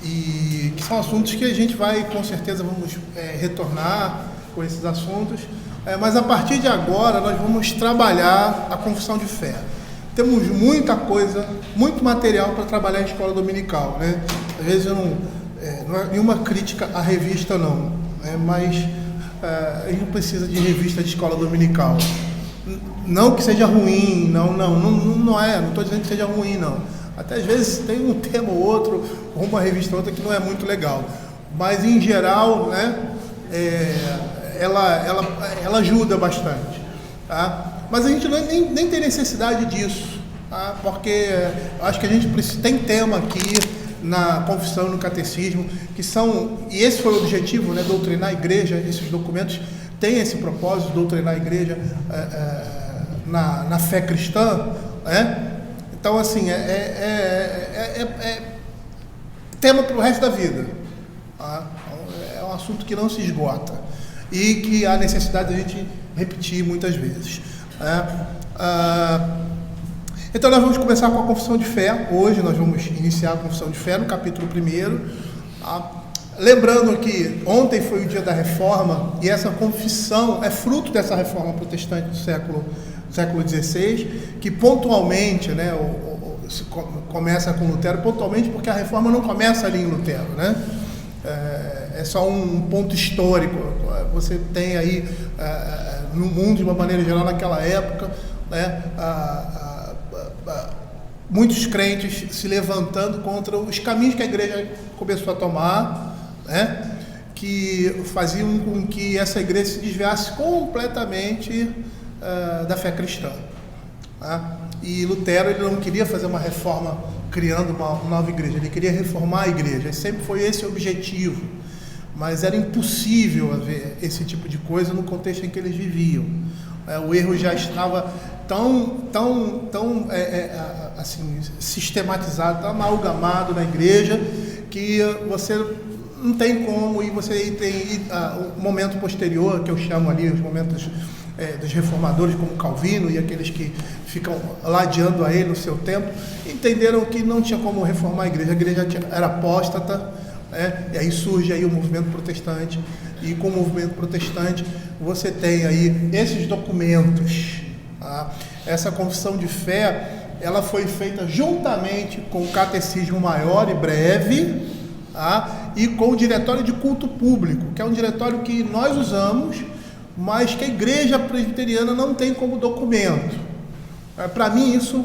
e que são assuntos que a gente vai, com certeza, vamos retornar com esses assuntos, mas a partir de agora nós vamos trabalhar a confissão de fé. Temos muita coisa, muito material para trabalhar em escola dominical, né? Às vezes não é nenhuma crítica à revista não, né? Mas a gente não precisa de revista de escola dominical. Não que seja ruim, não é, não estou dizendo que seja ruim não. Até às vezes tem um tema ou outro, ou uma revista ou outra que não é muito legal. Mas em geral, né, ela ajuda bastante, tá? Mas a gente nem tem necessidade disso, tá? Porque acho que a gente tem tema aqui na confissão e no catecismo, que são, e esse foi o objetivo, né, doutrinar a igreja. Esses documentos têm esse propósito, doutrinar a igreja na fé cristã, né? Então, assim, tema para o resto da vida, tá? É um assunto que não se esgota e que há necessidade de a gente repetir muitas vezes, né? Então nós vamos começar com a confissão de fé. Hoje nós vamos iniciar a confissão de fé no capítulo 1. Lembrando que ontem foi o dia da reforma e essa confissão é fruto dessa reforma protestante do século XVI, que pontualmente, né, começa com Lutero, pontualmente porque a reforma não começa ali em Lutero, né? É só um ponto histórico. Você tem aí no mundo, de uma maneira geral, naquela época, né, muitos crentes se levantando contra os caminhos que a igreja começou a tomar, né, que faziam com que essa igreja se desviasse completamente da fé cristã, tá? E Lutero, ele não queria fazer uma reforma criando uma nova igreja, ele queria reformar a igreja, e sempre foi esse o objetivo, mas era impossível haver esse tipo de coisa no contexto em que eles viviam. O erro já estava tão assim, sistematizado, tão amalgamado na igreja, que você não tem como, e você tem o momento posterior, que eu chamo ali os momentos dos reformadores, como Calvino e aqueles que ficam ladeando a ele no seu tempo, entenderam que não tinha como reformar a igreja era apóstata, né? E aí surge aí o movimento protestante, e com o movimento protestante você tem aí esses documentos, tá? Essa confissão de fé, ela foi feita juntamente com o catecismo maior e breve, tá? E com o diretório de culto público, que é um diretório que nós usamos, mas que a igreja presbiteriana não tem como documento. Para mim isso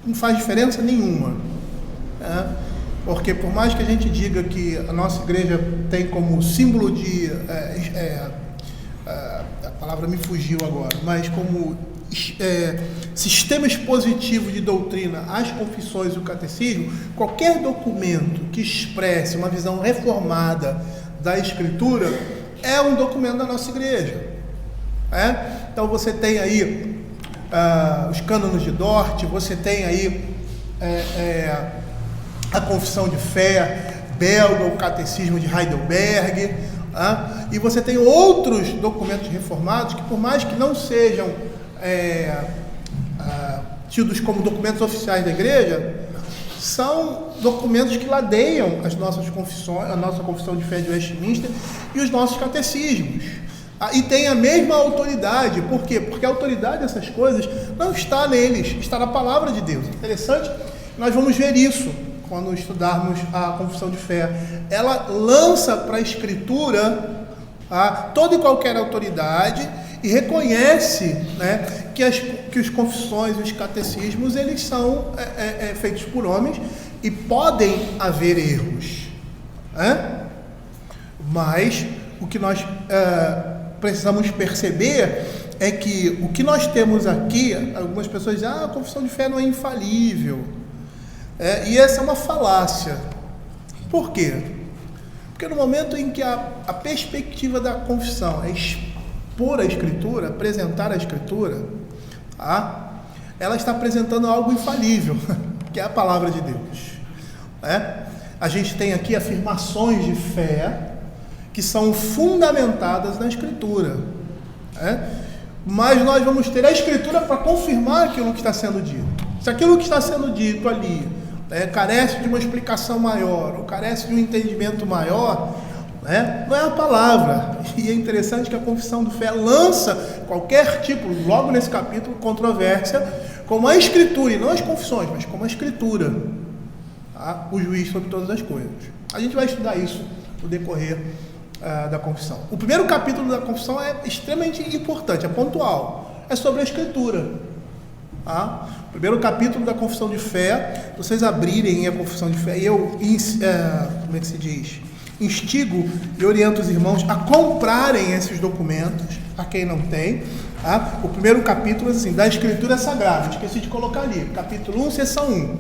não faz diferença nenhuma, né? Porque por mais que a gente diga que a nossa igreja tem como símbolo de a palavra me fugiu agora, mas como sistema expositivo de doutrina as confissões e o catecismo, qualquer documento que expresse uma visão reformada da escritura é um documento da nossa igreja, né? Então você tem aí os cânones de Dort, você tem aí a confissão de fé belga, o catecismo de Heidelberg, e você tem outros documentos reformados que, por mais que não sejam tidos como documentos oficiais da igreja, são documentos que ladeiam as nossas confissões, a nossa confissão de fé de Westminster e os nossos catecismos. E tem a mesma autoridade. Por quê? Porque a autoridade dessas coisas não está neles, está na palavra de Deus. Interessante, nós vamos ver isso quando estudarmos a confissão de fé. Ela lança para a escritura toda e qualquer autoridade e reconhece, né, que os confissões e os catecismos, eles são feitos por homens e podem haver erros, né? Mas o que nós precisamos perceber é que o que nós temos aqui, algumas pessoas dizem, a confissão de fé não é infalível, e essa é uma falácia. Por quê? Porque no momento em que a perspectiva da confissão é expor a escritura, apresentar a escritura, ela está apresentando algo infalível, que é a palavra de Deus, né? A gente tem aqui afirmações de fé que são fundamentadas na escritura, né? Mas nós vamos ter a escritura para confirmar aquilo que está sendo dito. Se aquilo que está sendo dito ali, carece de uma explicação maior, ou carece de um entendimento maior, não é a palavra. E é interessante que a confissão de fé lança qualquer tipo, logo nesse capítulo, controvérsia, como a Escritura, e não as confissões, mas como a Escritura, tá? O juiz sobre todas as coisas. A gente vai estudar isso no decorrer da confissão. O primeiro capítulo da confissão é extremamente importante, é pontual, é sobre a Escritura. Tá? O primeiro capítulo da confissão de fé, vocês abrirem a confissão de fé, e eu, como é que se diz? Instigo e oriento os irmãos a comprarem esses documentos, a quem não tem. Tá? O primeiro capítulo assim, da Escritura Sagrada, esqueci de colocar ali, capítulo 1, seção 1.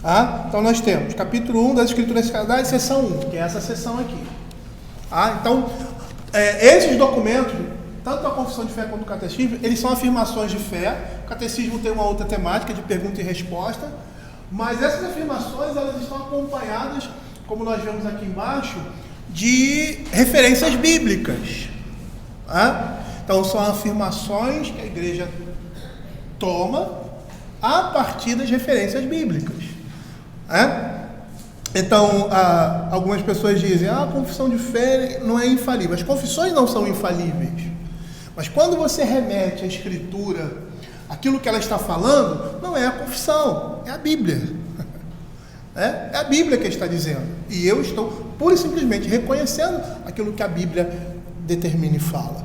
Tá? Então nós temos capítulo 1 das Escrituras Sagradas, seção 1, que é essa seção aqui. Tá? Então, esses documentos, tanto a confissão de fé quanto o catecismo, eles são afirmações de fé. O catecismo tem uma outra temática de pergunta e resposta, mas essas afirmações, elas estão acompanhadas, como nós vemos aqui embaixo, de referências bíblicas. Tá? Então são afirmações que a igreja toma a partir das referências bíblicas. Então, algumas pessoas dizem, a confissão de fé não é infalível. As confissões não são infalíveis. Mas quando você remete à Escritura, aquilo que ela está falando, não é a confissão, é a Bíblia. É a Bíblia que está dizendo. E eu estou pura e simplesmente reconhecendo aquilo que a Bíblia determina e fala.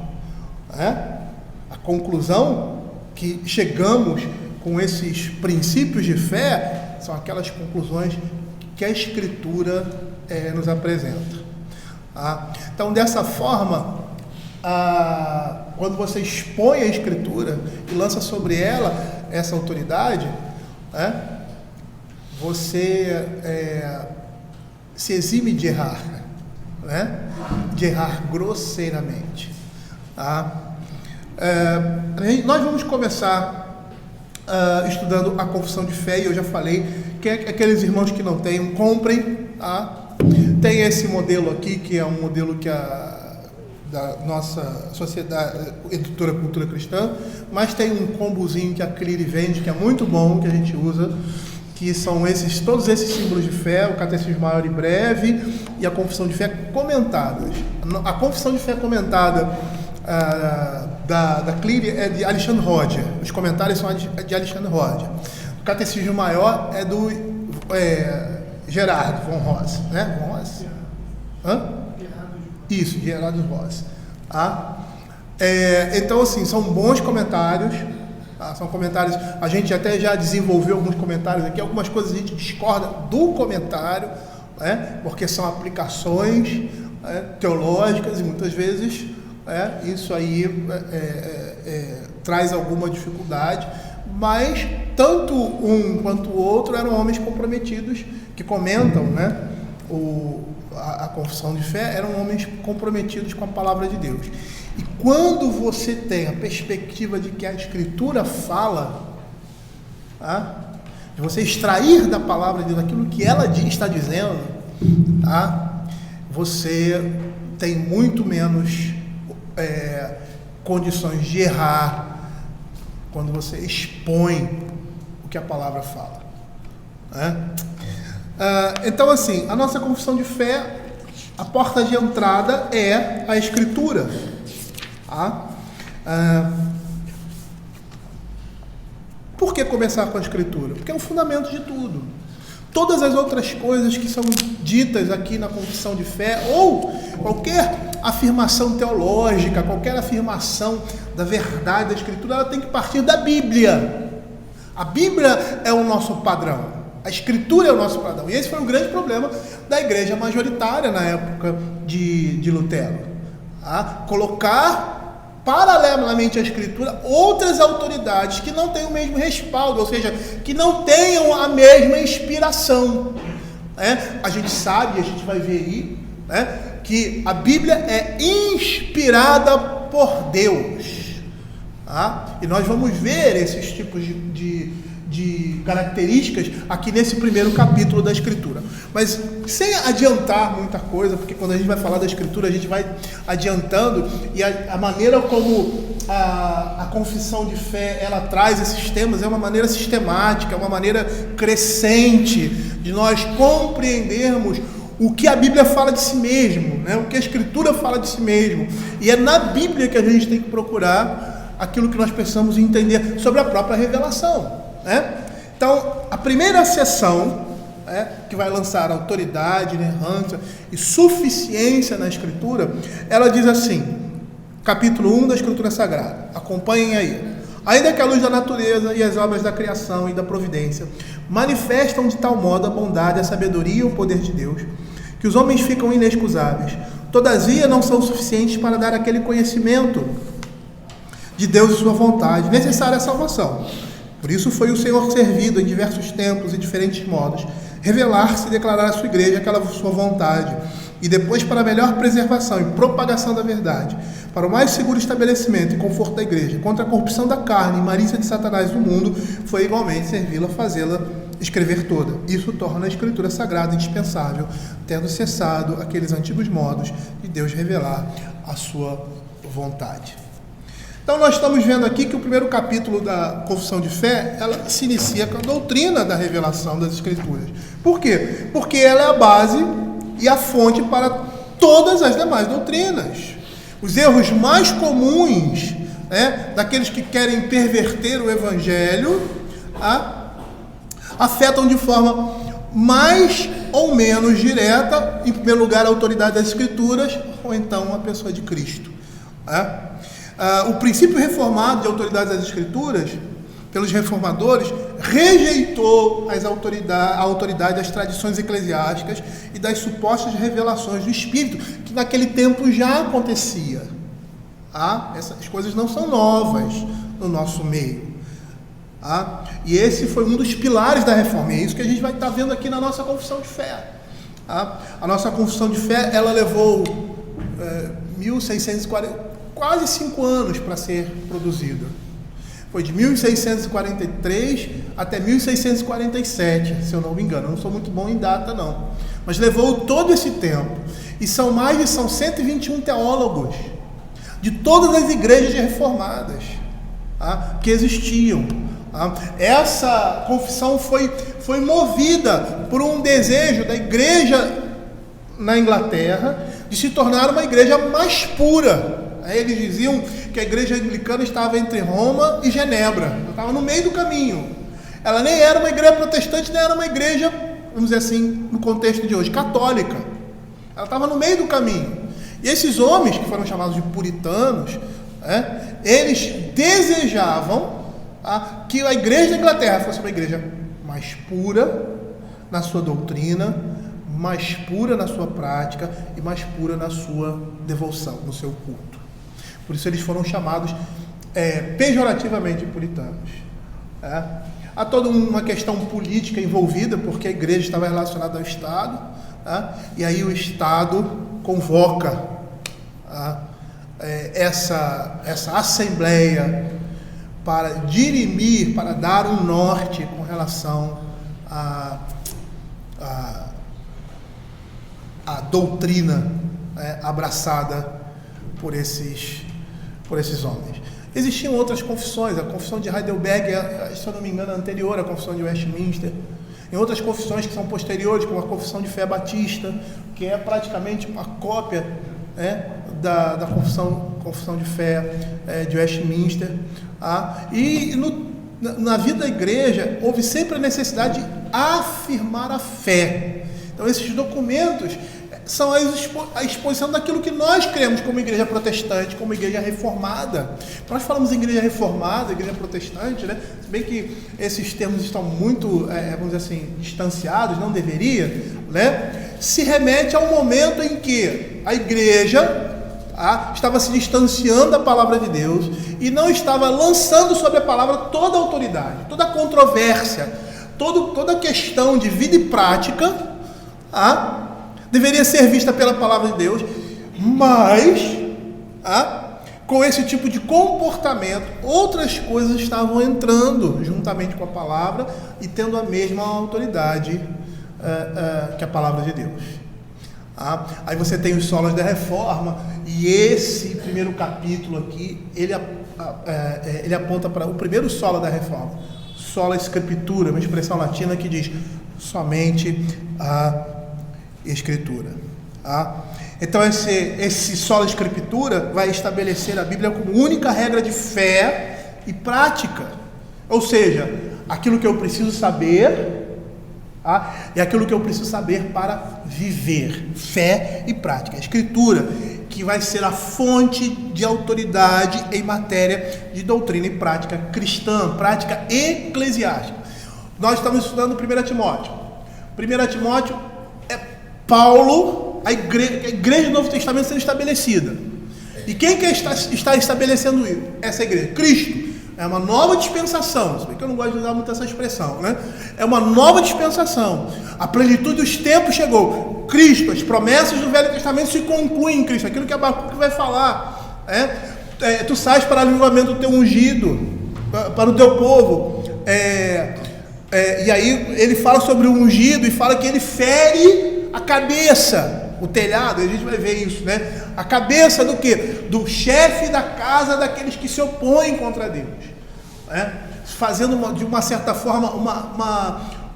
A conclusão que chegamos com esses princípios de fé são aquelas conclusões que a Escritura nos apresenta. Então, dessa forma, quando você expõe a Escritura e lança sobre ela essa autoridade, você se exime de errar, de errar grosseiramente. Nós vamos começar estudando a confissão de fé, e eu já falei que aqueles irmãos que não têm, comprem. Tem esse modelo aqui, que é um modelo que da nossa sociedade, Editora Cultura Cristã, mas tem um combozinho que a Cleary vende, que é muito bom, que a gente usa, que são todos esses símbolos de fé, o Catecismo Maior e Breve e a Confissão de Fé comentadas. A Confissão de Fé comentada da Cleary é de Alexandre Roger, os comentários são de Alexandre Roger. O Catecismo Maior é do Gerardo von Ross, Von Ross? Isso, Gerardo Ross. Então, assim, são bons comentários. São comentários, a gente até já desenvolveu alguns comentários aqui, algumas coisas a gente discorda do comentário, porque são aplicações teológicas, e muitas vezes isso aí traz alguma dificuldade, mas tanto um quanto o outro eram homens comprometidos, que comentam a confissão de fé, eram homens comprometidos com a palavra de Deus. E quando você tem a perspectiva de que a Escritura fala, de você extrair da palavra de Deus aquilo que ela está dizendo, você tem muito menos condições de errar quando você expõe o que a palavra fala. Então, assim, a nossa confissão de fé, a porta de entrada é a Escritura. Por que começar com a Escritura? Porque é o fundamento de tudo. Todas as outras coisas que são ditas aqui na confissão de fé, ou qualquer afirmação teológica, qualquer afirmação da verdade da Escritura, ela tem que partir da Bíblia. A Bíblia é o nosso padrão. A Escritura é o nosso padrão. E esse foi um grande problema da igreja majoritária na época de Lutero. Colocar paralelamente à Escritura outras autoridades que não têm o mesmo respaldo, ou seja, que não tenham a mesma inspiração. A gente sabe, a gente vai ver aí, que a Bíblia é inspirada por Deus. E nós vamos ver esses tipos de características aqui nesse primeiro capítulo da Escritura. Mas sem adiantar muita coisa, porque quando a gente vai falar da Escritura, a gente vai adiantando, e a maneira como a confissão de fé, ela traz esses temas, é uma maneira sistemática, é uma maneira crescente, de nós compreendermos o que a Bíblia fala de si mesmo, né? O que a Escritura fala de si mesmo, e é na Bíblia que a gente tem que procurar aquilo que nós precisamos entender sobre a própria revelação, né? Então, a primeira seção, que vai lançar autoridade, inerrância e suficiência na Escritura, ela diz assim, capítulo 1 da Escritura Sagrada, acompanhem aí: ainda que a luz da natureza e as obras da criação e da providência manifestam de tal modo a bondade, a sabedoria e o poder de Deus, que os homens ficam inexcusáveis, todavia não são suficientes para dar aquele conhecimento de Deus e sua vontade necessária à salvação. Por isso foi o Senhor servido em diversos tempos e diferentes modos, revelar-se e declarar à sua igreja aquela sua vontade, e depois, para a melhor preservação e propagação da verdade, para o mais seguro estabelecimento e conforto da igreja, contra a corrupção da carne e malícia de Satanás no mundo, foi igualmente servi-la, fazê-la escrever toda. Isso torna a Escritura Sagrada indispensável, tendo cessado aqueles antigos modos de Deus revelar a sua vontade. Então nós estamos vendo aqui que o primeiro capítulo da Confissão de Fé, ela se inicia com a doutrina da revelação das Escrituras. Por quê? Porque ela é a base e a fonte para todas as demais doutrinas. Os erros mais comuns, daqueles que querem perverter o Evangelho, afetam de forma mais ou menos direta, em primeiro lugar, a autoridade das Escrituras, ou então a pessoa de Cristo. O princípio reformado de autoridade das Escrituras, pelos reformadores, rejeitou a autoridade das tradições eclesiásticas e das supostas revelações do Espírito, que naquele tempo já acontecia. Essas coisas não são novas no nosso meio. E esse foi um dos pilares da reforma, e é isso que a gente vai estar vendo aqui na nossa confissão de fé. A nossa confissão de fé, ela levou 1640, quase 5 anos para ser produzida. Foi de 1643 até 1647, se eu não me engano. Eu não sou muito bom em data, não. Mas levou todo esse tempo. E são 121 teólogos de todas as igrejas reformadas que existiam. Essa confissão foi movida por um desejo da igreja na Inglaterra de se tornar uma igreja mais pura. Eles diziam que a igreja anglicana estava entre Roma e Genebra, ela estava no meio do caminho. Ela nem era uma igreja protestante, nem era uma igreja, vamos dizer assim, no contexto de hoje, católica. Ela estava no meio do caminho. E esses homens, que foram chamados de puritanos, eles desejavam que a igreja da Inglaterra fosse uma igreja mais pura na sua doutrina, mais pura na sua prática e mais pura na sua devoção, no seu culto. Por isso eles foram chamados pejorativamente puritanos. Há toda uma questão política envolvida, porque a igreja estava relacionada ao Estado, e aí o Estado convoca essa assembleia para dirimir, para dar um norte com relação à doutrina abraçada por esses homens. Existiam outras confissões, a confissão de Heidelberg, se eu não me engano, é anterior à confissão de Westminster, e outras confissões que são posteriores, como a confissão de fé batista, que é praticamente uma cópia da confissão de fé de Westminster. E na vida da igreja houve sempre a necessidade de afirmar a fé. Então esses documentos são a exposição daquilo que nós cremos como igreja protestante, como igreja reformada. Nós falamos em igreja reformada, igreja protestante, se bem que esses termos estão muito, vamos dizer assim, distanciados, não deveria, se remete ao momento em que a igreja estava se distanciando da palavra de Deus e não estava lançando sobre a palavra toda a autoridade, toda a controvérsia, toda a questão de vida e prática, deveria ser vista pela palavra de Deus, mas com esse tipo de comportamento, outras coisas estavam entrando juntamente com a palavra e tendo a mesma autoridade que a palavra de Deus. Aí você tem os solas da reforma, e esse primeiro capítulo aqui, ele aponta para o primeiro sola da reforma, sola scriptura, uma expressão latina que diz somente a Escritura. Então esse sola scriptura vai estabelecer a Bíblia como única regra de fé e prática, ou seja, aquilo que eu preciso saber, e aquilo que eu preciso saber para viver, fé e prática. A Escritura, que vai ser a fonte de autoridade em matéria de doutrina e prática cristã, prática eclesiástica. Nós estamos estudando 1 Timóteo. 1 Timóteo é Paulo, a igreja do Novo Testamento sendo estabelecida. E quem que está estabelecendo isso? Essa igreja? Cristo. É uma nova dispensação, se bem que eu não gosto de usar muito essa expressão, né? É uma nova dispensação. A plenitude dos tempos chegou. Cristo, as promessas do Velho Testamento se concluem em Cristo. Aquilo que Abacuque vai falar. Tu sais para o livramento do teu ungido, para o teu povo. E aí ele fala sobre o ungido e fala que ele fere a cabeça, o telhado, a gente vai ver isso, né? A cabeça do quê? Do chefe da casa daqueles que se opõem contra Deus, fazendo de uma certa forma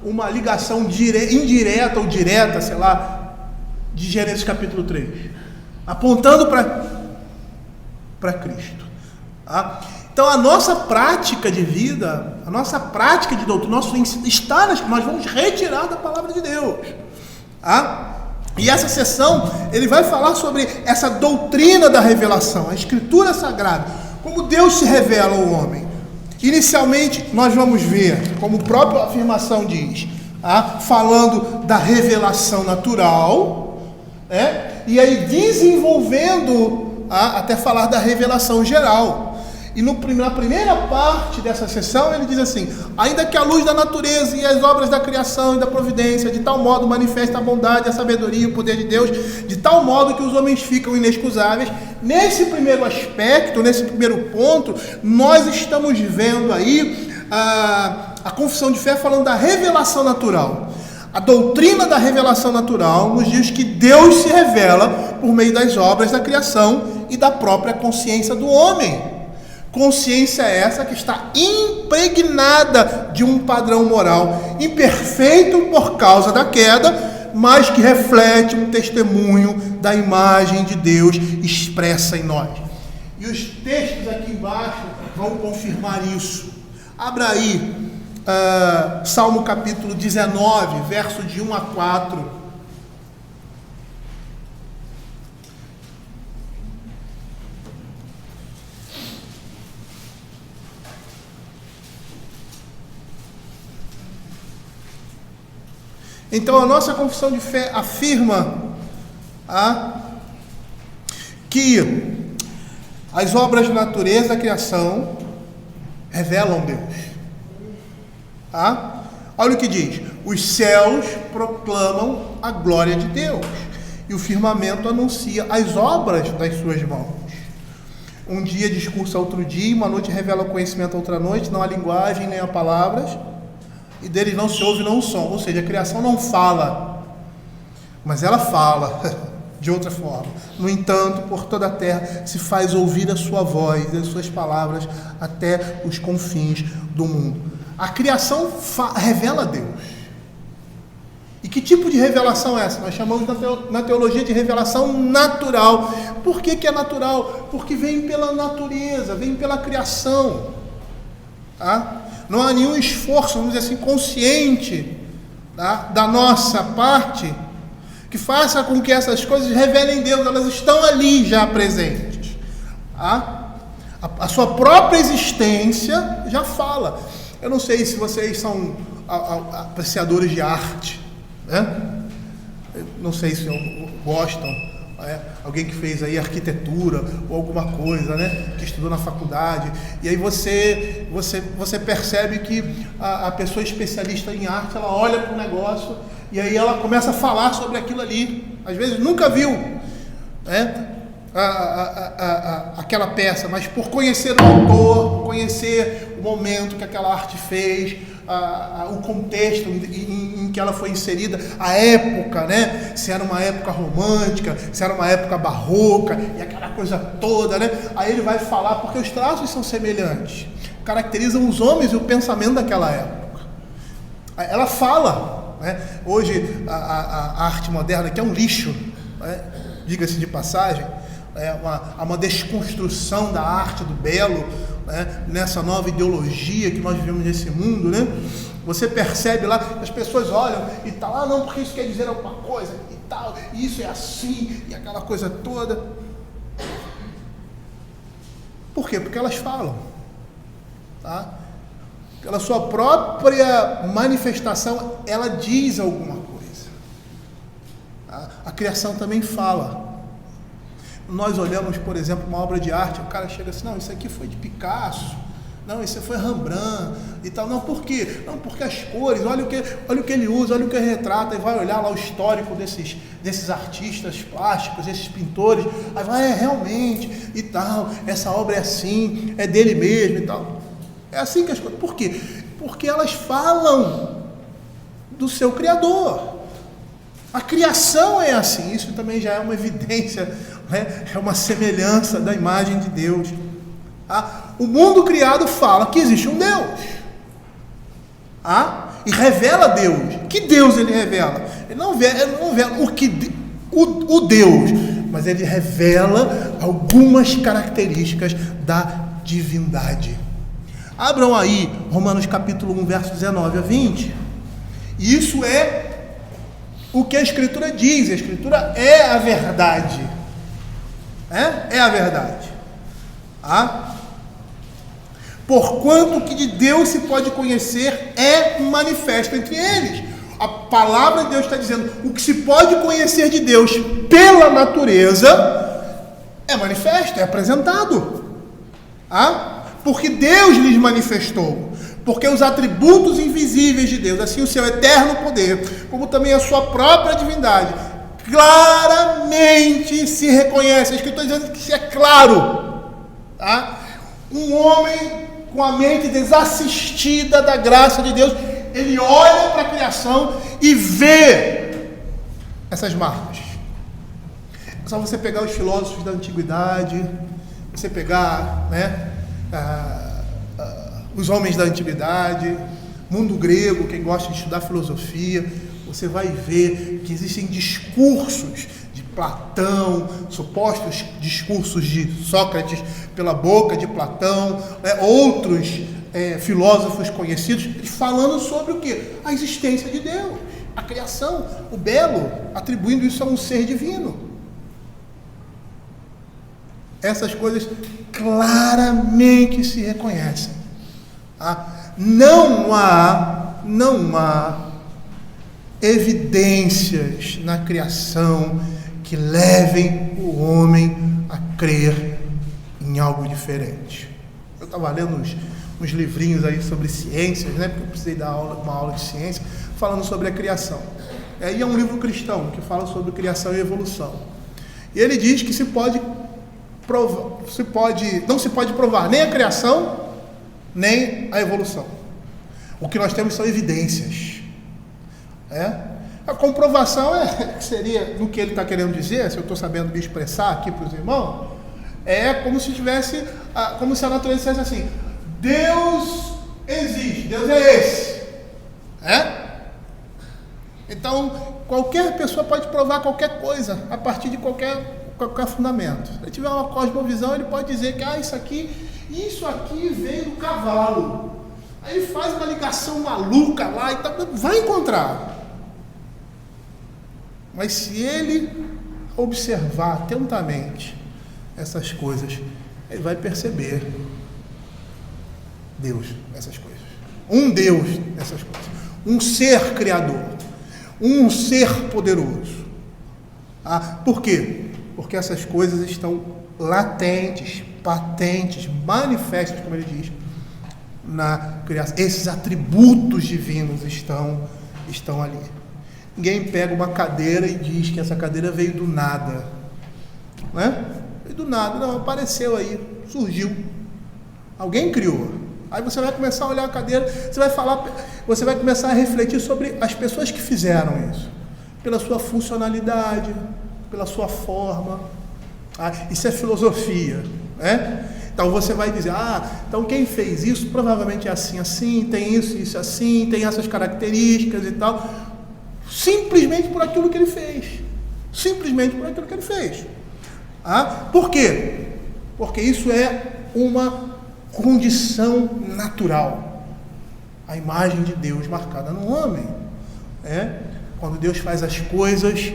uma ligação indireta ou direta, sei lá, de Gênesis capítulo 3, apontando para Cristo. Então a nossa prática de vida, a nossa prática de doutrina, nós vamos retirar da palavra de Deus. E essa sessão, ele vai falar sobre essa doutrina da revelação, a Escritura Sagrada, como Deus se revela ao homem. Inicialmente, nós vamos ver, como a própria afirmação diz, falando da revelação natural, e aí desenvolvendo até falar da revelação geral. E na primeira parte dessa sessão ele diz assim: ainda que a luz da natureza e as obras da criação e da providência de tal modo manifesta a bondade, a sabedoria e o poder de Deus, de tal modo que os homens ficam inexcusáveis. Nesse primeiro aspecto, nesse primeiro ponto, nós estamos vendo aí a confissão de fé falando da revelação natural. A doutrina da revelação natural nos diz que Deus se revela por meio das obras da criação e da própria consciência do homem. Consciência essa que está impregnada de um padrão moral imperfeito por causa da queda, mas que reflete um testemunho da imagem de Deus expressa em nós. E os textos aqui embaixo vão confirmar isso. Abra aí Salmo capítulo 19, verso de 1 a 4. Então a nossa confissão de fé afirma que as obras de natureza da criação revelam Deus. Olha o que diz: os céus proclamam a glória de Deus e o firmamento anuncia as obras das suas mãos. Um dia discursa outro dia, uma noite revela o conhecimento a outra noite, não há linguagem nem há palavras, e deles não se ouve não o som. Ou seja, a criação não fala, mas ela fala de outra forma. No entanto, por toda a terra se faz ouvir a sua voz e as suas palavras até os confins do mundo. A criação revela Deus. E que tipo de revelação é essa? Nós chamamos na teologia de revelação natural. Por que é natural? Porque vem pela natureza, vem pela criação. Não há nenhum esforço, vamos dizer assim, consciente da nossa parte que faça com que essas coisas revelem Deus. Elas estão ali já presentes. A sua própria existência já fala. Eu não sei se vocês são apreciadores de arte, eu não sei se gostam. Alguém que fez aí arquitetura ou alguma coisa, que estudou na faculdade, e aí você percebe que a pessoa especialista em arte, ela olha para o negócio e aí ela começa a falar sobre aquilo ali. Às vezes nunca viu aquela peça, mas por conhecer o autor, conhecer o momento que aquela arte fez, o contexto em em que ela foi inserida, a época, né? Se era uma época romântica, se era uma época barroca, e aquela coisa toda, né? Aí ele vai falar, porque os traços são semelhantes, caracterizam os homens e o pensamento daquela época. Ela fala, né? Hoje a arte moderna, que é um lixo, né? Diga-se de passagem, há uma desconstrução da arte do belo, né? Nessa nova ideologia que nós vivemos nesse mundo, né? Você percebe lá que as pessoas olham e tal, não, porque isso quer dizer alguma coisa e tal, e isso é assim, e aquela coisa toda. Por quê? Porque elas falam, tá? Pela sua própria manifestação, ela diz alguma coisa, tá? A criação também fala. Nós olhamos, por exemplo, uma obra de arte, o cara chega assim, não, isso aqui foi de Picasso, não, isso foi Rembrandt e tal. Não, por quê? Não, porque as cores, olha o que ele usa, olha o que ele retrata, e vai olhar lá o histórico desses artistas plásticos, esses pintores, aí vai, realmente, e tal, essa obra é assim, é dele mesmo e tal. É assim que as coisas... Por quê? Porque elas falam do seu Criador. A criação é assim, isso também já é uma evidência, né? É uma semelhança da imagem de Deus. O mundo criado fala que existe um Deus, e revela Deus. Que Deus ele revela? Ele não revela o Deus, mas ele revela algumas características da divindade. Abram aí Romanos capítulo 1, verso 19 a 20. Isso é o que a Escritura diz. A Escritura é a verdade. É a verdade. Porquanto que de Deus se pode conhecer é manifesto entre eles. A palavra de Deus está dizendo, o que se pode conhecer de Deus pela natureza é manifesto, é apresentado. Porque Deus lhes manifestou. Porque os atributos invisíveis de Deus, assim o seu eterno poder, como também a sua própria divindade, claramente se reconhece. A Escritura está dizendo que isso é claro. Um homem com a mente desassistida da graça de Deus, ele olha para a criação e vê essas marcas. É só você pegar os filósofos da antiguidade, você pegar, né, os homens da antiguidade, mundo grego, quem gosta de estudar filosofia, você vai ver que existem discursos de Platão, supostos discursos de Sócrates pela boca de Platão, outros filósofos conhecidos, falando sobre o quê? A existência de Deus, a criação, o belo, atribuindo isso a um ser divino. Essas coisas claramente se reconhecem. Não há evidências na criação que levem o homem a crer em algo diferente. Eu estava lendo uns livrinhos aí sobre ciências, né? Porque eu precisei dar uma aula de ciência, falando sobre a criação. E é um livro cristão que fala sobre criação e evolução. E ele diz que não se pode provar nem a criação, nem a evolução. O que nós temos são evidências. A comprovação seria, no que ele está querendo dizer, se eu estou sabendo me expressar aqui para os irmãos, é como se tivesse, como se a natureza dissesse assim: Deus existe, Deus é esse. Então, qualquer pessoa pode provar qualquer coisa a partir de qualquer fundamento. Se ele tiver uma cosmovisão, ele pode dizer que isso aqui veio do cavalo. Aí ele faz uma ligação maluca lá e tal, vai encontrar. Mas se ele observar atentamente essas coisas, ele vai perceber Deus nessas coisas. Um Deus nessas coisas. Um ser criador. Um ser poderoso. Por quê? Porque essas coisas estão latentes, patentes, manifestas, como ele diz, na criação. Esses atributos divinos estão ali. Ninguém pega uma cadeira e diz que essa cadeira veio do nada, né? Veio do nada, não, apareceu aí, surgiu. Alguém criou, Aí você vai começar a olhar a cadeira, você vai começar a refletir sobre as pessoas que fizeram isso, pela sua funcionalidade, pela sua forma. Isso é filosofia, né? Então você vai dizer, então quem fez isso provavelmente é assim, tem isso assim, tem essas características e tal, simplesmente por aquilo que ele fez. Simplesmente por aquilo que ele fez. Por quê? Porque isso é uma condição natural. A imagem de Deus marcada no homem. Quando Deus faz as coisas,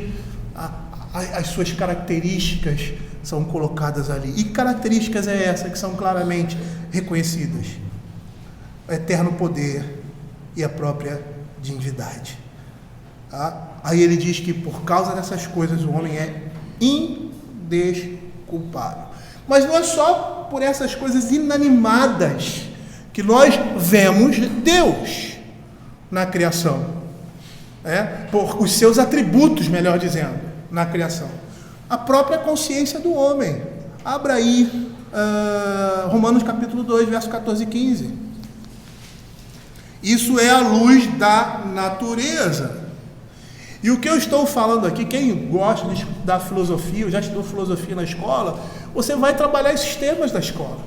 as suas características são colocadas ali. E que características é essa que são claramente reconhecidas? O eterno poder e a própria divindade. Aí ele diz que por causa dessas coisas o homem é indesculpável. Mas não é só por essas coisas inanimadas que nós vemos Deus na criação. Por os seus atributos, melhor dizendo, na criação. A própria consciência do homem. Abra aí Romanos capítulo 2, verso 14 e 15. Isso é a luz da natureza. E o que eu estou falando aqui, quem gosta de estudar filosofia, ou já estudou filosofia na escola, você vai trabalhar esses temas da escola.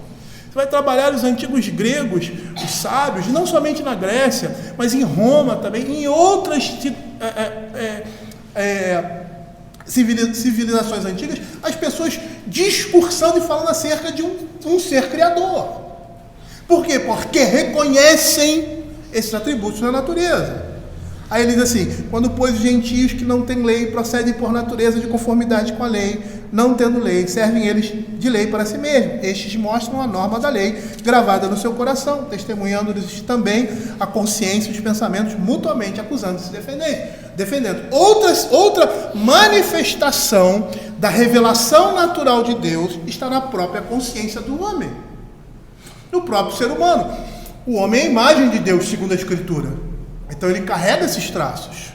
Você vai trabalhar os antigos gregos, os sábios, não somente na Grécia, mas em Roma também, em outras civilizações antigas, as pessoas discursando e falando acerca de um ser criador. Por quê? Porque reconhecem esses atributos na natureza. Aí ele diz assim: quando, pois, os gentios que não têm lei procedem por natureza de conformidade com a lei, não tendo lei, servem eles de lei para si mesmos. Estes mostram a norma da lei gravada no seu coração, testemunhando-lhes também a consciência e os pensamentos, mutuamente acusando-se e defendendo. Outra manifestação da revelação natural de Deus está na própria consciência do homem, no próprio ser humano. O homem é a imagem de Deus, segundo a Escritura. Então ele carrega esses traços.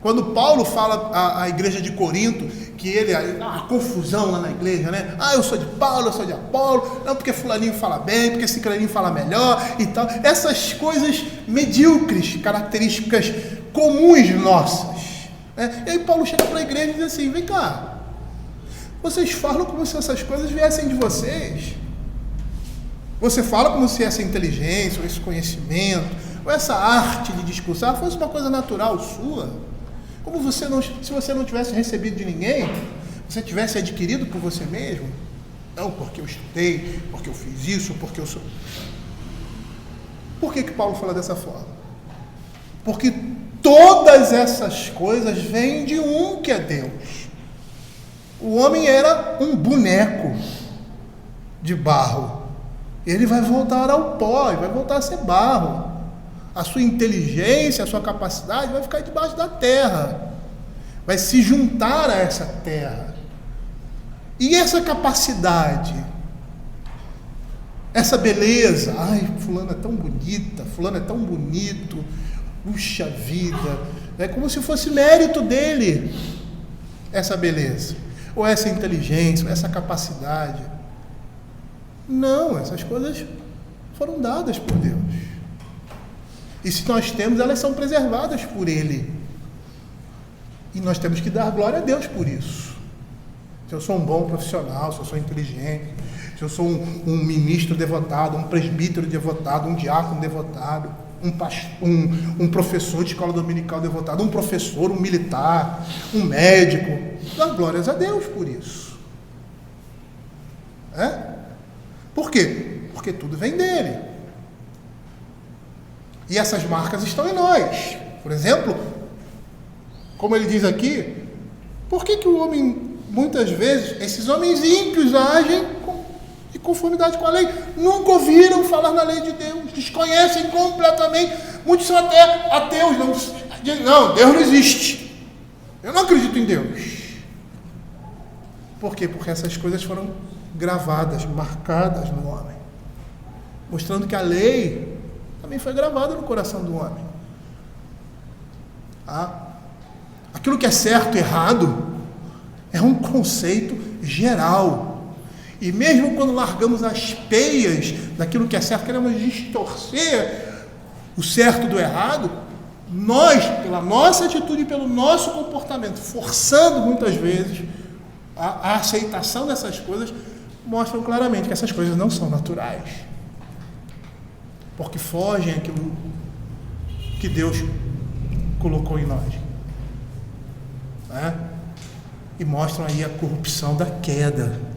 Quando Paulo fala à igreja de Corinto que ele uma confusão lá na igreja, né? Eu sou de Paulo, eu sou de Apolo, não porque fulaninho fala bem, porque ciclaninho fala melhor e tal. Essas coisas medíocres, características comuns nossas. E aí Paulo chega para a igreja e diz assim: vem cá, vocês falam como se essas coisas viessem de vocês. Você fala como se essa inteligência, ou esse conhecimento, ou essa arte de discursar fosse uma coisa natural sua. Como se você não tivesse recebido de ninguém, você tivesse adquirido por você mesmo. Não, porque eu estudei, porque eu fiz isso, porque eu sou... Por que Paulo fala dessa forma? Porque todas essas coisas vêm de um que é Deus. O homem era um boneco de barro. Ele vai voltar ao pó, ele vai voltar a ser barro. A sua inteligência, a sua capacidade vai ficar debaixo da terra. Vai se juntar a essa terra. E essa capacidade, essa beleza, fulano é tão bonita, fulano é tão bonito, puxa vida, é como se fosse mérito dele, essa beleza, ou essa inteligência, ou essa capacidade. Não, essas coisas foram dadas por Deus. E se nós temos, elas são preservadas por Ele. E nós temos que dar glória a Deus por isso. Se eu sou um bom profissional, se eu sou inteligente, se eu sou um ministro devotado, um presbítero devotado, um diácono devotado, um professor de escola dominical devotado, um professor, um militar, um médico, dar glórias a Deus por isso. Por quê? Porque tudo vem dele. E essas marcas estão em nós. Por exemplo, como ele diz aqui, por que o homem, muitais vezes, esses homens ímpios agem de conformidade com a lei? Nunca ouviram falar na lei de Deus, desconhecem completamente. Muitos são até ateus, não, Deus não existe. Eu não acredito em Deus. Por quê? Porque essas coisas foram gravadas, marcadas no homem, mostrando que a lei também foi gravada no coração do homem. Aquilo que é certo e errado é um conceito geral, E mesmo quando largamos as peias daquilo que é certo, queremos distorcer o certo do errado, nós, pela nossa atitude e pelo nosso comportamento, forçando muitas vezes a aceitação dessas coisas, mostram claramente que essas coisas não são naturais. Porque fogem aquilo que Deus colocou em nós. Né? E mostram aí a corrupção da queda.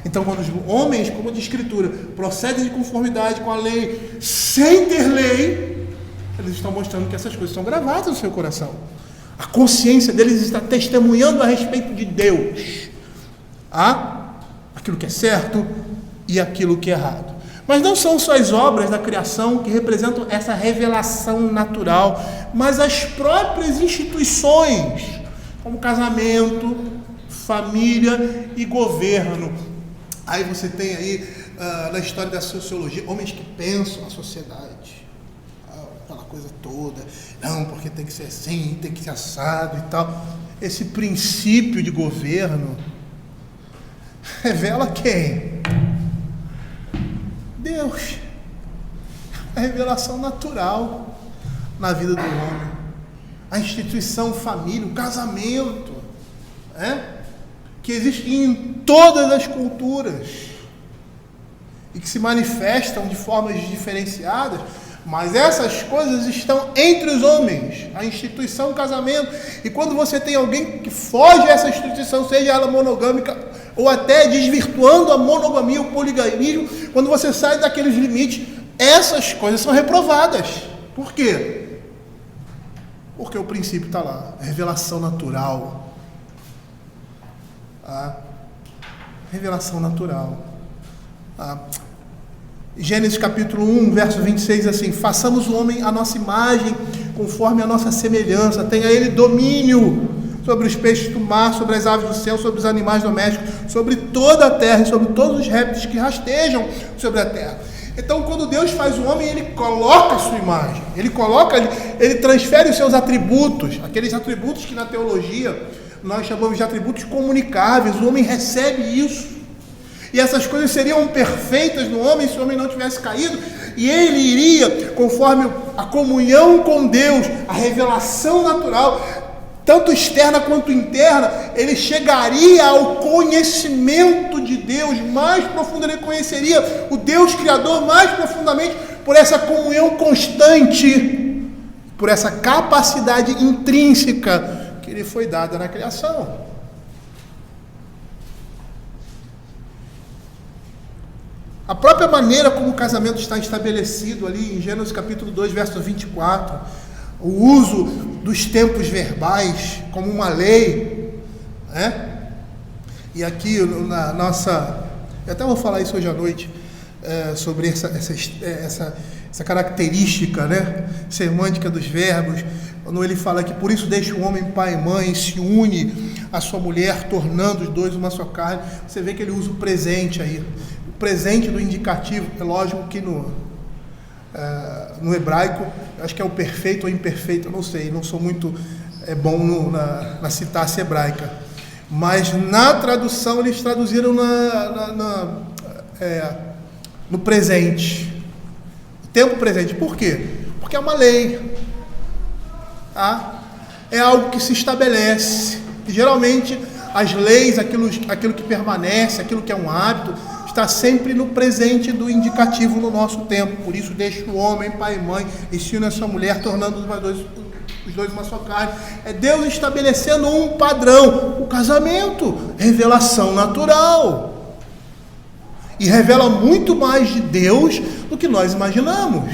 Então, quando os homens, como diz a Escritura, procedem de conformidade com a lei, sem ter lei, eles estão mostrando que essas coisas estão gravadas no seu coração. A consciência deles está testemunhando a respeito de Deus. Aquilo que é certo e aquilo que é errado. Mas não são só as obras da criação que representam essa revelação natural, mas as próprias instituições, como casamento, família e governo. Aí você tem aí, na história da sociologia, homens que pensam a sociedade, aquela coisa toda, não, porque tem que ser assim, tem que ser assado e tal. Esse princípio de governo revela quem? Deus. A revelação natural na vida do homem. A instituição família, o casamento, que existe em todas as culturas e que se manifestam de formas diferenciadas, mas essas coisas estão entre os homens, a instituição do casamento. E quando você tem alguém que foge a essa instituição, seja ela monogâmica ou até desvirtuando a monogamia, o poligamismo, quando você sai daqueles limites, essas coisas são reprovadas. Por quê? Porque o princípio está lá, a revelação natural. Revelação natural. Gênesis capítulo 1, verso 26, assim: façamos o homem à nossa imagem, conforme a nossa semelhança, tenha ele domínio sobre os peixes do mar, sobre as aves do céu, sobre os animais domésticos, sobre toda a terra e sobre todos os répteis que rastejam sobre a terra. Então, quando Deus faz o homem, Ele coloca a sua imagem, Ele transfere os seus atributos, aqueles atributos que na teologia nós chamamos de atributos comunicáveis. O homem recebe isso, e essas coisas seriam perfeitas no homem se o homem não tivesse caído, e ele iria, conforme a comunhão com Deus, a revelação natural, tanto externa quanto interna, ele chegaria ao conhecimento de Deus mais profundo. Ele conheceria o Deus Criador mais profundamente por essa comunhão constante, por essa capacidade intrínseca que lhe foi dada na criação. A própria maneira como o casamento está estabelecido ali em Gênesis capítulo 2, verso 24, o uso dos tempos verbais como uma lei, E aqui na nossa, eu até vou falar isso hoje à noite, sobre essa característica, semântica dos verbos, quando ele fala que por isso deixa o homem pai e mãe e se une à sua mulher, tornando os dois uma só carne. Você vê que ele usa o presente aí, o presente do indicativo. É lógico que no hebraico, acho que é o perfeito ou imperfeito, eu não sei, não sou muito bom na sintaxe hebraica, mas na tradução eles traduziram no presente, o tempo presente. Por quê? Porque é uma lei, é algo que se estabelece, e geralmente as leis, aquilo que permanece, aquilo que é um hábito, está sempre no presente do indicativo no nosso tempo. Por isso deixa o homem, pai e mãe, e se une a sua mulher, tornando os dois uma só carne. É Deus estabelecendo um padrão. O casamento, revelação natural, e revela muito mais de Deus do que nós imaginamos,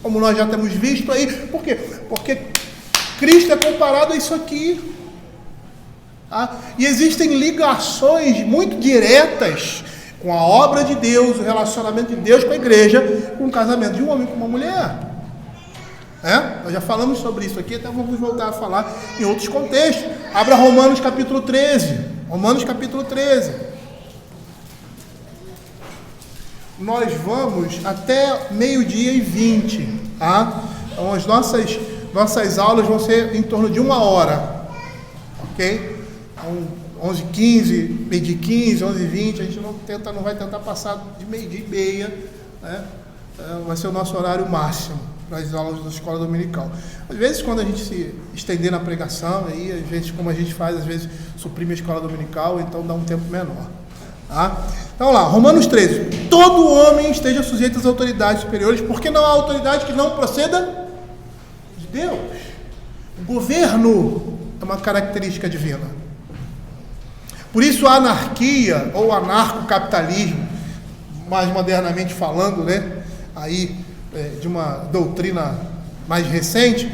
como nós já temos visto aí. Por quê? Porque Cristo é comparado a isso aqui, e existem ligações muito diretas com a obra de Deus, o relacionamento de Deus com a igreja, com o casamento de um homem com uma mulher. Nós já falamos sobre isso aqui, até vamos voltar a falar em outros contextos. Abra Romanos capítulo 13. Romanos capítulo 13. Nós vamos até 12:20, Então as nossas aulas vão ser em torno de 1 hora, ok? Então, 11h15, meio-dia 15, 11h20, a gente não vai tentar passar de meio-dia e meia, né? Vai ser o nosso horário máximo para as aulas da escola dominical. Às vezes, quando a gente se estender na pregação, aí, às vezes, como a gente faz, às vezes suprime a escola dominical, então dá um tempo menor. Tá? Então, lá, Romanos 13. Todo homem esteja sujeito às autoridades superiores, porque não há autoridade que não proceda de Deus. O governo é uma característica divina. Por isso, a anarquia, ou anarcocapitalismo, mais modernamente falando, né? Aí, de uma doutrina mais recente,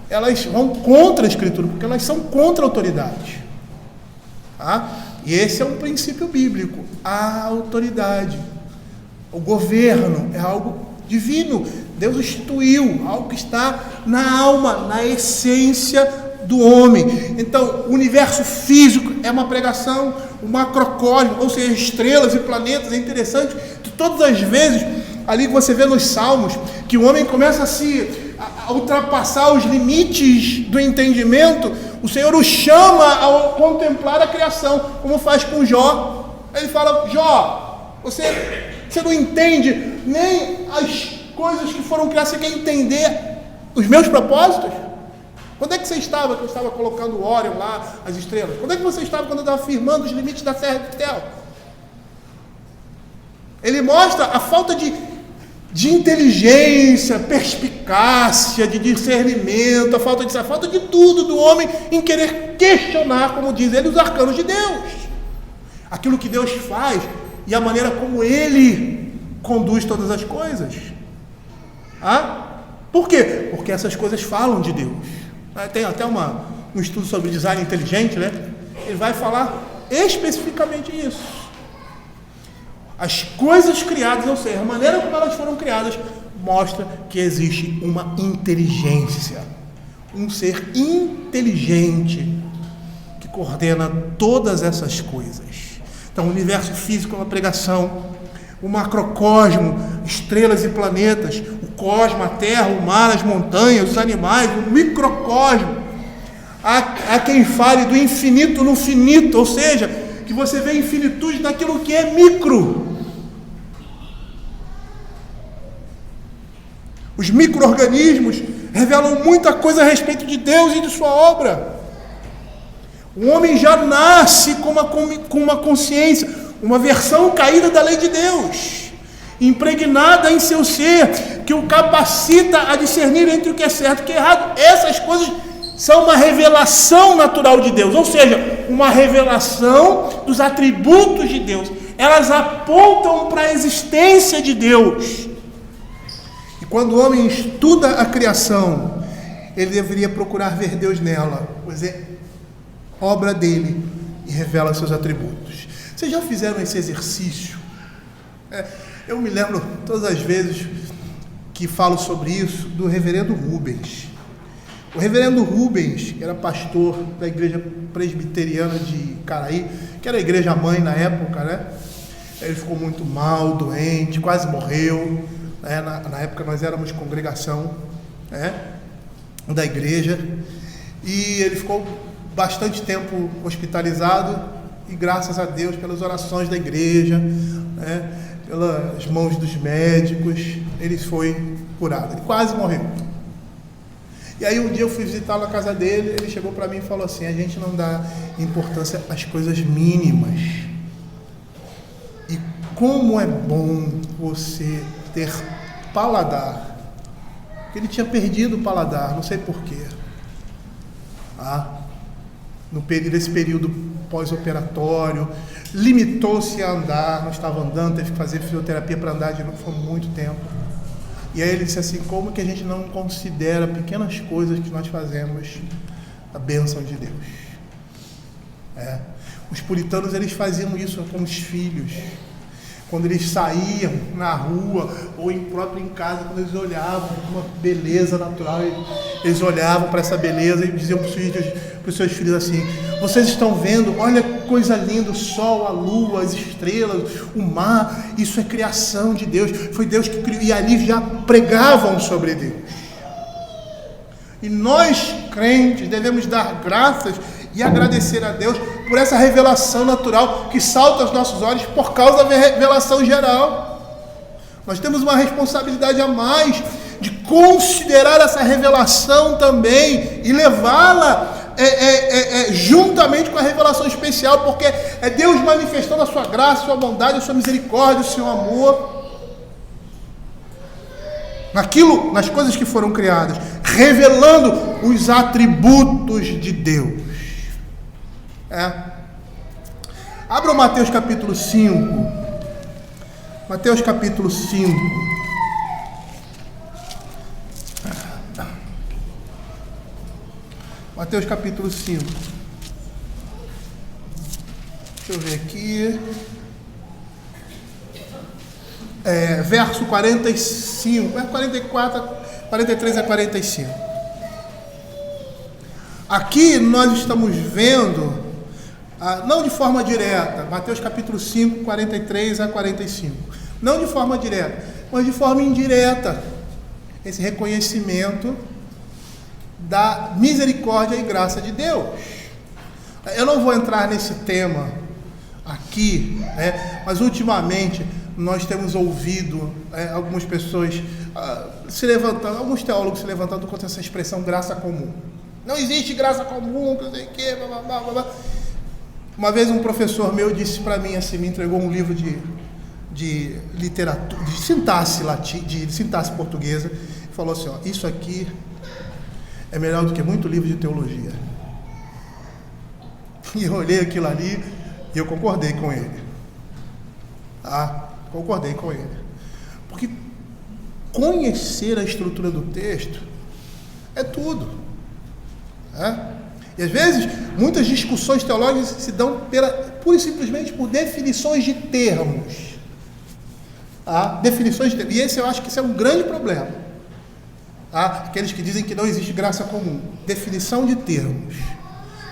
elas vão contra a Escritura, porque elas são contra a autoridade. Tá? E esse é um princípio bíblico. A autoridade, o governo é algo divino. Deus instituiu, algo que está na alma, na essência do homem. Então, o universo físico é uma pregação, o macrocosmo, ou seja, estrelas e planetas. É interessante que todas as vezes, ali que você vê nos Salmos, que o homem começa a ultrapassar os limites do entendimento, o Senhor o chama a contemplar a criação, como faz com Jó. Ele fala: Jó, você não entende nem as coisas que foram criadas, você quer entender os meus propósitos? Quando é que você estava, que eu estava colocando o Órion lá, as estrelas? Quando é que você estava quando eu estava firmando os limites da terra e do céu? Ele mostra a falta de inteligência, perspicácia, de discernimento, a falta de tudo do homem em querer questionar, como diz ele, os arcanos de Deus. Aquilo que Deus faz e a maneira como Ele conduz todas as coisas. Por quê? Porque essas coisas falam de Deus. Tem até um estudo sobre design inteligente, né? Ele vai falar especificamente isso. As coisas criadas, ou seja, a maneira como elas foram criadas, mostra que existe uma inteligência, um ser inteligente que coordena todas essas coisas. Então, o universo físico é uma pregação, o macrocosmo, estrelas e planetas, o cosmo, a terra, o mar, as montanhas, os animais, o microcosmo. Há quem fale do infinito no finito, ou seja, que você vê infinitude naquilo que é micro. Os micro-organismos revelam muita coisa a respeito de Deus e de sua obra. O homem já nasce com uma consciência, uma versão caída da lei de Deus, impregnada em seu ser, que o capacita a discernir entre o que é certo e o que é errado. Essas coisas são uma revelação natural de Deus, ou seja, uma revelação dos atributos de Deus. Elas apontam para a existência de Deus. E quando o homem estuda a criação, ele deveria procurar ver Deus nela, pois é obra dele e revela seus atributos. Vocês já fizeram esse exercício? Eu me lembro todas as vezes que falo sobre isso do reverendo Rubens. O reverendo Rubens, que era pastor da igreja presbiteriana de Caraí, que era a igreja mãe na época, né? Ele ficou muito mal, doente, quase morreu, né? Na época nós éramos congregação, né? Da igreja, e ele ficou bastante tempo hospitalizado, e graças a Deus, pelas orações da igreja, né? Pelas mãos dos médicos, ele foi curado. Ele quase morreu. E aí um dia eu fui visitá-lo na casa dele, ele chegou para mim e falou assim: a gente não dá importância às coisas mínimas. E como é bom você ter paladar. Porque ele tinha perdido o paladar, não sei porquê. Nesse período pós-operatório, limitou-se a andar, não estava andando, teve que fazer fisioterapia para andar de novo, foi muito tempo. E aí ele disse assim: como que a gente não considera pequenas coisas que nós fazemos a bênção de Deus? Os puritanos, eles faziam isso com os filhos. Quando eles saíam na rua ou próprio em casa, quando eles olhavam uma beleza natural, eles olhavam para essa beleza e diziam para os seus filhos assim: vocês estão vendo? Olha que coisa linda, o sol, a lua, as estrelas, o mar, isso é criação de Deus, foi Deus que criou. E ali já pregavam sobre Deus. E nós, crentes, devemos dar graças e agradecer a Deus por essa revelação natural que salta aos nossos olhos por causa da revelação geral. Nós temos uma responsabilidade a mais de considerar essa revelação também e levá-la juntamente com a revelação especial, porque é Deus manifestando a sua graça, a sua bondade, a sua misericórdia, o seu amor nas coisas que foram criadas, revelando os atributos de Deus. Abra o Mateus capítulo 5. Mateus capítulo 5. Mateus capítulo 5. Deixa eu ver aqui. Verso 45, 44, 43 a 45. Aqui nós estamos vendo, não de forma direta, Mateus capítulo 5, 43 a 45. Não de forma direta, mas de forma indireta. Esse reconhecimento da misericórdia e graça de Deus. Eu não vou entrar nesse tema aqui, mas ultimamente nós temos ouvido algumas pessoas se levantando, alguns teólogos se levantando contra essa expressão graça comum. Não existe graça comum, não sei o quê, blá, blá, blá, blá. Uma vez um professor meu disse para mim assim, me entregou um livro de literatura, de sintaxe portuguesa, e falou assim, isso aqui é melhor do que muito livro de teologia. E eu olhei aquilo ali e eu concordei com ele. Concordei com ele. Porque conhecer a estrutura do texto é tudo. E às vezes, muitas discussões teológicas se dão pura e simplesmente por definições de termos. Definições de termos. E eu acho que isso é um grande problema. Aqueles que dizem que não existe graça comum. Definição de termos.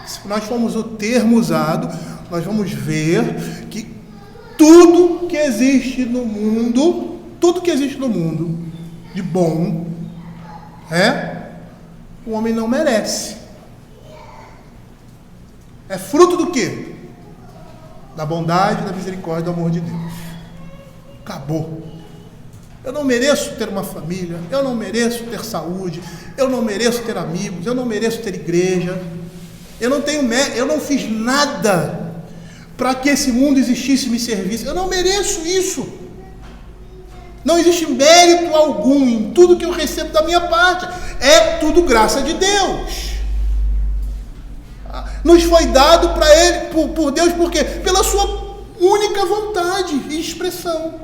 Se nós formos o termo usado, nós vamos ver que tudo que existe no mundo de bom, o homem não merece. É fruto do quê? Da bondade, da misericórdia, do amor de Deus. Acabou. Eu não mereço ter uma família, eu não mereço ter saúde, eu não mereço ter amigos, eu não mereço ter igreja, eu não fiz nada para que esse mundo existisse e me servisse. Eu não mereço isso. Não existe mérito algum em tudo que eu recebo da minha parte. É tudo graça de Deus. Nos foi dado para Ele, por Deus, por quê? Pela sua única vontade e expressão.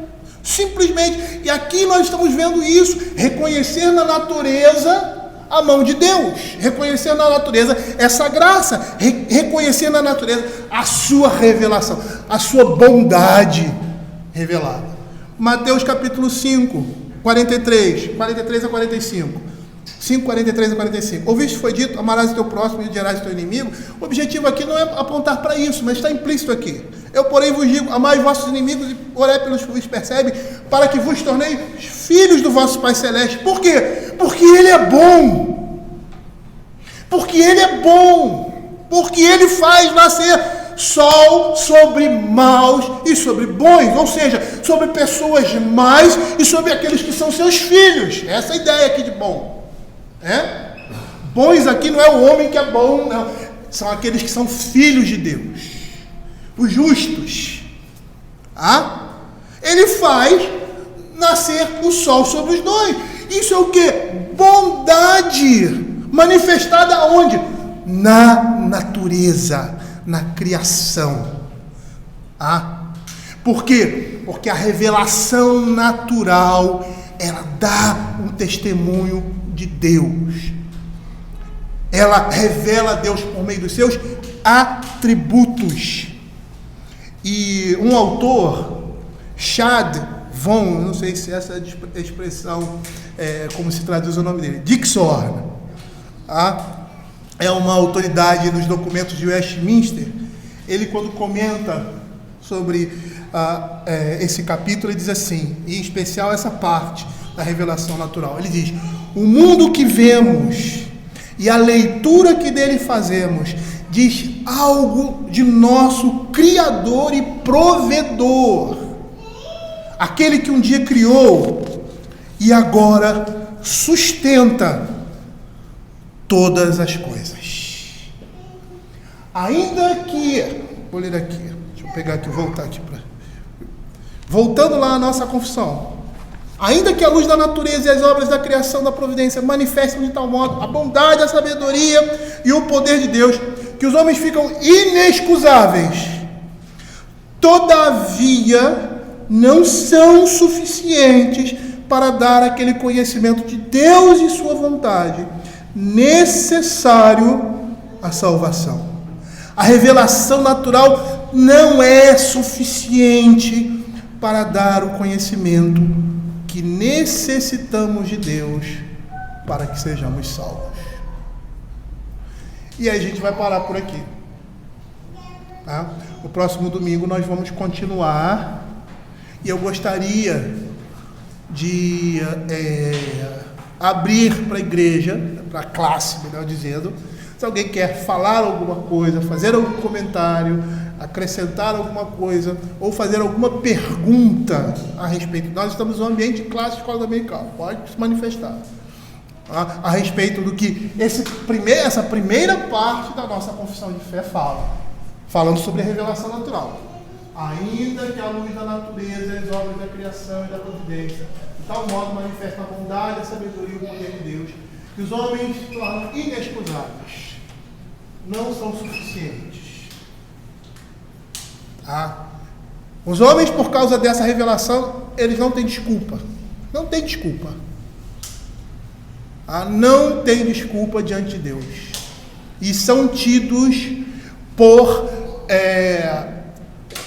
Simplesmente. E aqui nós estamos vendo isso. Reconhecer na natureza a mão de Deus, reconhecer na natureza essa graça, reconhecer na natureza a sua revelação, a sua bondade revelada. Mateus capítulo 5, 43 a 45. 5, 43 a 45. Ouviste foi dito, amarás o teu próximo e odiarás o teu inimigo. O objetivo aqui não é apontar para isso, mas está implícito aqui. Eu, porém, vos digo, amai vossos inimigos e orai pelos que vos perseguem, para que vos torneis filhos do vosso Pai Celeste. Por quê? Porque Ele é bom. Porque Ele é bom. Porque Ele faz nascer sol sobre maus e sobre bons, ou seja, sobre pessoas más e sobre aqueles que são seus filhos. Essa é a ideia aqui de bom. Bons aqui não é o homem que é bom, não. São aqueles que são filhos de Deus, os justos. Ele faz nascer o sol sobre os dois. Isso é o que? Bondade manifestada onde? Na natureza, na criação. Por quê? Porque a revelação natural, ela dá um testemunho de Deus. Ela revela Deus por meio dos seus atributos. E um autor, Chad Von, não sei se essa é a expressão, como se traduz o nome dele, Dixon, é uma autoridade nos documentos de Westminster. Ele, quando comenta sobre esse capítulo, ele diz assim, em especial essa parte da revelação natural, ele diz: o mundo que vemos e a leitura que dele fazemos diz algo de nosso Criador e Provedor. Aquele que um dia criou e agora sustenta todas as coisas. Ainda que... Vou ler aqui. Deixa eu pegar aqui, voltar aqui. Voltando lá à nossa confissão. Ainda que a luz da natureza e as obras da criação da providência manifestem de tal modo a bondade, a sabedoria e o poder de Deus, que os homens ficam inexcusáveis, todavia não são suficientes para dar aquele conhecimento de Deus e sua vontade necessário à salvação. A revelação natural não é suficiente para dar o conhecimento que necessitamos de Deus para que sejamos salvos. E aí a gente vai parar por aqui. Tá? No próximo domingo nós vamos continuar. E eu gostaria de abrir para a igreja, para a classe, melhor dizendo, se alguém quer falar alguma coisa, fazer algum comentário, acrescentar alguma coisa, ou fazer alguma pergunta a respeito. Nós estamos no ambiente de classe de escola dominical, pode se manifestar. A respeito do que essa primeira parte da nossa confissão de fé fala, falando sobre a revelação natural. Ainda que a luz da natureza, as obras da criação e da providência, de tal modo manifesta a bondade, a sabedoria e o poder de Deus, que os homens se tornam inexcusáveis, não são suficientes. Os homens, por causa dessa revelação, eles não têm desculpa. Não tem desculpa. Não tem desculpa diante de Deus. E são tidos por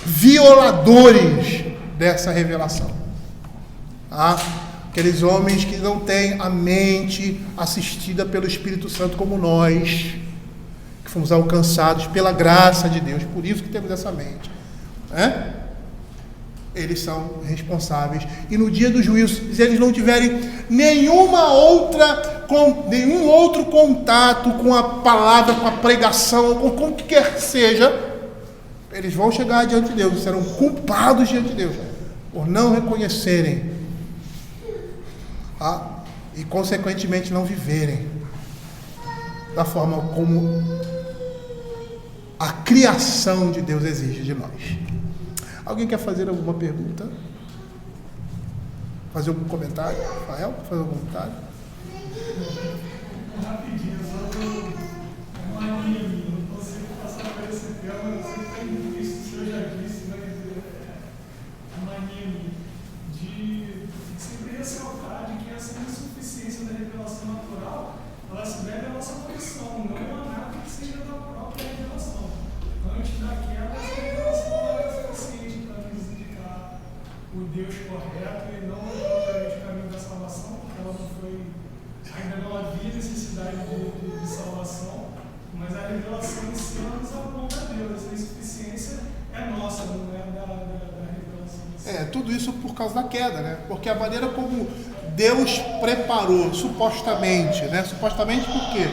violadores dessa revelação. Aqueles homens que não têm a mente assistida pelo Espírito Santo como nós, que fomos alcançados pela graça de Deus, por isso que temos essa mente. Eles são responsáveis. E no dia do juízo, se eles não tiverem nenhum outro contato com a palavra, com a pregação, com o que quer que seja, eles vão chegar diante de Deus, serão culpados diante de Deus, por não reconhecerem e consequentemente não viverem da forma como a criação de Deus exige de nós. Alguém quer fazer alguma pergunta? Fazer algum comentário? Rafael, quer fazer algum comentário? Rapidinho, só uma linha minha, não consigo passar por esse tema, eu sei que está difícil, o senhor já disse, mas uma linha minha de sempre ressaltar de que essa insuficiência da revelação natural, ela se deve à nossa condição, não a nada que seja da própria revelação. Antes da queda, essa revelação não era suficiente para nos indicar o Deus correto e não propriamente o caminho da salvação, porque ela não foi, ainda não havia necessidade de salvação, mas a revelação em si nos aponta a Deus. A insuficiência é nossa, não é da revelação em si. Tudo isso por causa da queda, né? Porque a maneira como Deus preparou, supostamente, né? Supostamente por quê?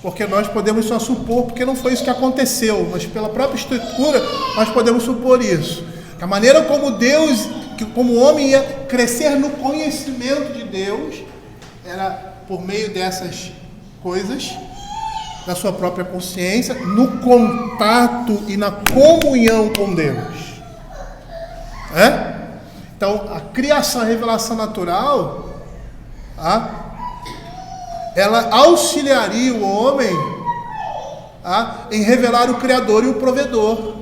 Porque nós podemos só supor, porque não foi isso que aconteceu, mas pela própria estrutura nós podemos supor isso. A maneira como Deus, como o homem ia crescer no conhecimento de Deus, era por meio dessas coisas, da sua própria consciência, no contato e na comunhão com Deus. Então, a criação, a revelação natural, ela auxiliaria o homem em revelar o Criador e o Provedor.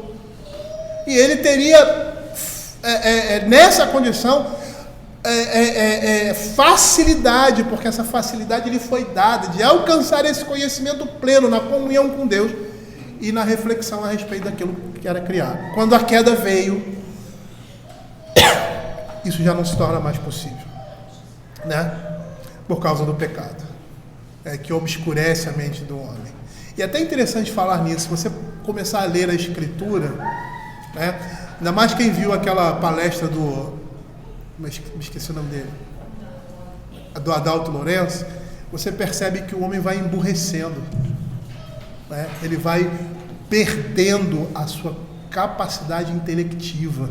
E ele teria, nessa condição, facilidade, porque essa facilidade lhe foi dada, de alcançar esse conhecimento pleno na comunhão com Deus e na reflexão a respeito daquilo que era criado. Quando a queda veio, isso já não se torna mais possível, né? Por causa do pecado, que obscurece a mente do homem. E é até interessante falar nisso, se você começar a ler a Escritura, né? Ainda mais quem viu aquela palestra me esqueci o nome dele, do Adalto Lourenço, você percebe que o homem vai emburrecendo, né? Ele vai perdendo a sua capacidade intelectiva.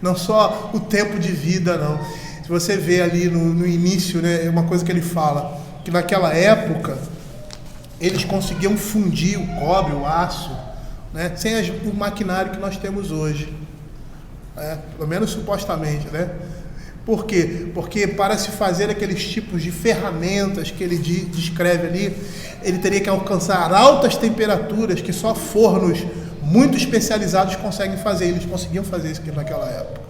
Não só o tempo de vida, não. Se você vê ali no início, né, é uma coisa que ele fala, que naquela época eles conseguiam fundir o cobre, o aço, né, sem o maquinário que nós temos hoje. Pelo menos supostamente, né? Por quê? Porque para se fazer aqueles tipos de ferramentas que ele descreve ali, ele teria que alcançar altas temperaturas que só fornos muito especializados conseguem fazer. Eles conseguiam fazer isso aqui naquela época.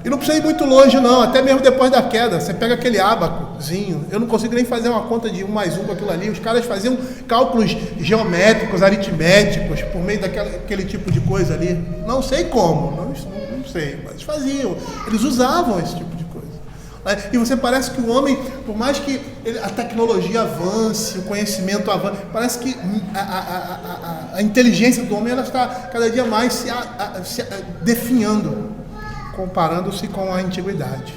E não precisa ir muito longe não, até mesmo depois da queda. Você pega aquele ábacozinho, eu não consigo nem fazer uma conta de 1 mais 1 com aquilo ali. Os caras faziam cálculos geométricos, aritméticos, por meio daquele tipo de coisa ali. Não sei como, não sei, mas faziam. Eles usavam esse tipo de coisa. E você parece que o homem, por mais que a tecnologia avance, o conhecimento avance, parece que a inteligência do homem ela está cada dia mais se definhando, comparando-se com a antiguidade.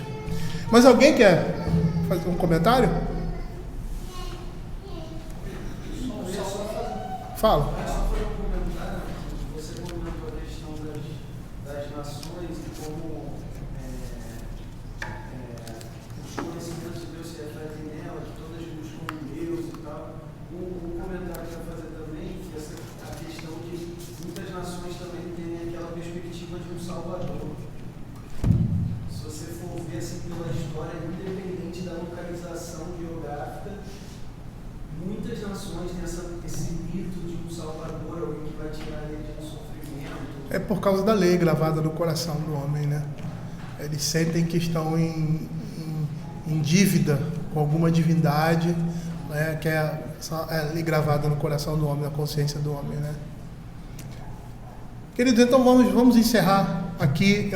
Mas alguém quer fazer um comentário? Fala. Muitas nações têm esse mito de um Salvador, alguém que vai tirar ele do sofrimento. É por causa da lei gravada no coração do homem, né? Eles sentem que estão em dívida com alguma divindade, né? Que é a lei gravada no coração do homem, na consciência do homem, né? Queridos, então vamos encerrar aqui.